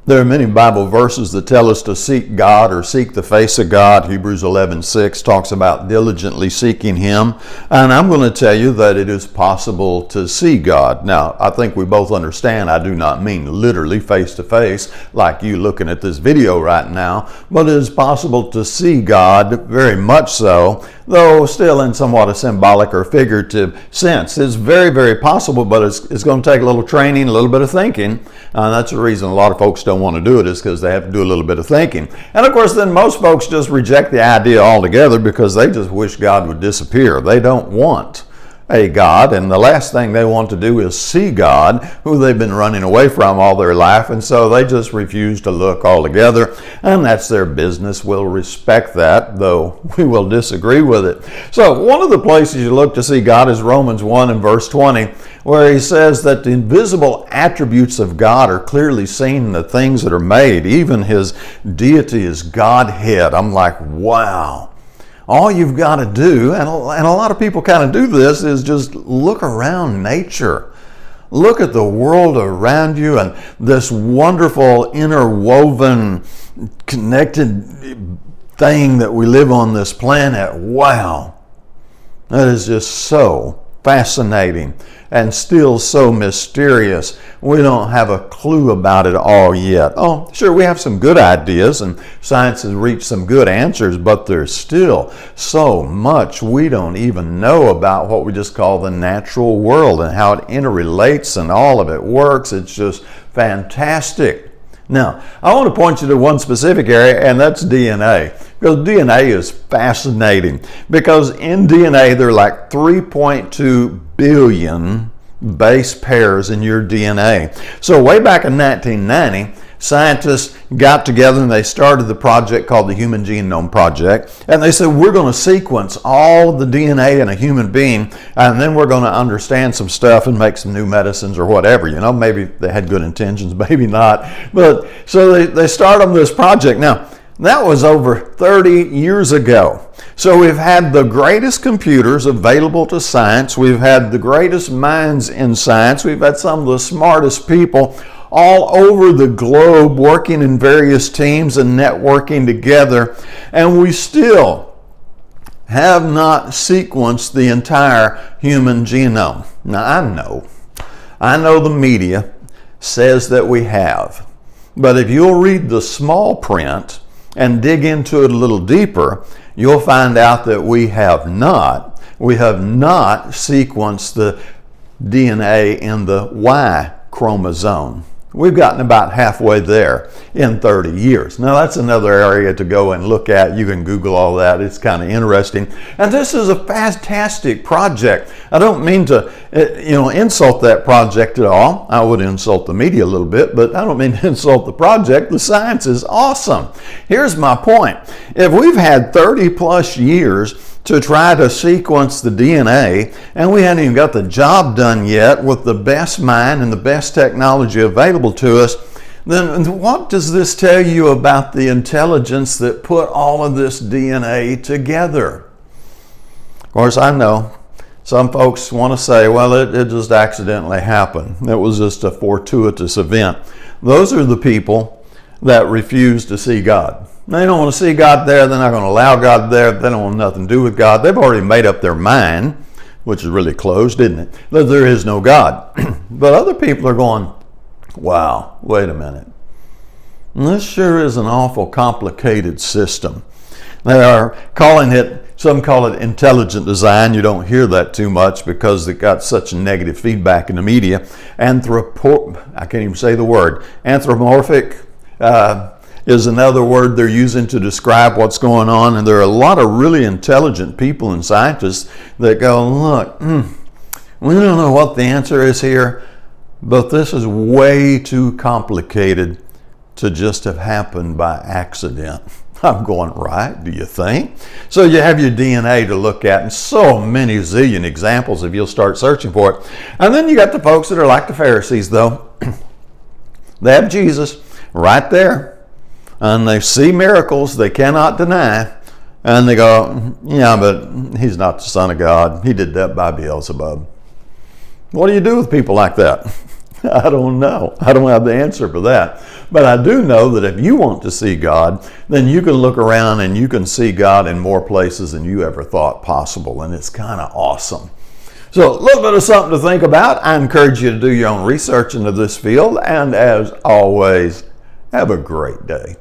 There are many Bible verses that tell us to seek God or seek the face of God. Hebrews 11:6 talks about diligently seeking Him. And I'm going to tell you that it is possible to see God. Now, I think we both understand I do not mean literally face to face like you looking at this video right now, but it is possible to see God, very much so, though still in somewhat a symbolic or figurative sense. It's very, very possible, but it's going to take a little training, a little bit of thinking. And that's the reason a lot of folks don't want to do it, is because they have to do a little bit of thinking. And of course, then most folks just reject the idea altogether because they just wish God would disappear. They don't want a God, and the last thing they want to do is see God, who they've been running away from all their life, and so they just refuse to look altogether, and that's their business. We'll respect that, though we will disagree with it. So one of the places you look to see God is Romans 1 and verse 20, where he says that the invisible attributes of God are clearly seen in the things that are made. Even his deity is Godhead. I'm like, wow. All you've got to do, and a lot of people kind of do this, is just look around nature. Look at the world around you and this wonderful, interwoven, connected thing that we live on this planet. Wow. That is just so fascinating and still so mysterious. We don't have a clue about it all yet. Oh, sure, we have some good ideas and science has reached some good answers, but there's still so much we don't even know about what we just call the natural world and how it interrelates and all of it works. It's just fantastic. Now, I want to point you to one specific area, and that's DNA. Because DNA is fascinating. Because in DNA, there are like 3.2 billion base pairs in your DNA. So way back in 1990, scientists got together and they started the project called the Human Genome Project. And they said, we're going to sequence all the DNA in a human being, and then we're going to understand some stuff and make some new medicines or whatever. You know, maybe they had good intentions, maybe not. But so they start on this project. Now, that was over 30 years ago. So we've had the greatest computers available to science. We've had the greatest minds in science. We've had some of the smartest people all over the globe working in various teams and networking together. And we still have not sequenced the entire human genome. Now I know the media says that we have. But if you'll read the small print and dig into it a little deeper, you'll find out that we have not. We have not sequenced the DNA in the Y chromosome. We've gotten about halfway there in 30 years. Now that's another area to go and look at. You can Google all that. It's kind of interesting. And this is a fantastic project. I don't mean to insult that project at all. I would insult the media a little bit, but I don't mean to insult the project. The science is awesome. Here's my point. If we've had 30 plus years to try to sequence the DNA, and we hadn't even got the job done yet with the best mind and the best technology available to us, then what does this tell you about the intelligence that put all of this DNA together? Of course, I know some folks want to say, well, it just accidentally happened. It was just a fortuitous event. Those are the people that refuse to see God. They don't want to see God there. They're not going to allow God there. They don't want nothing to do with God. They've already made up their mind, which is really closed, isn't it, that there is no God. But other people are going, wow, wait a minute. This sure is an awful complicated system. They are calling it, some call it intelligent design. You don't hear that too much because it got such negative feedback in the media. I can't even say the word. Anthropomorphic is another word they're using to describe what's going on. And there are a lot of really intelligent people and scientists that go, look, we don't know what the answer is here, but this is way too complicated to just have happened by accident. I'm going, right, do you think? So you have your DNA to look at, and so many zillion examples if you'll start searching for it. And then you got the folks that are like the Pharisees, though. They have Jesus right there, and they see miracles they cannot deny, and they go, yeah, but he's not the Son of God. He did that by Beelzebub. What do you do with people like that? I don't know. I don't have the answer for that. But I do know that if you want to see God, then you can look around and you can see God in more places than you ever thought possible. And it's kind of awesome. So a little bit of something to think about. I encourage you to do your own research into this field. And as always, have a great day.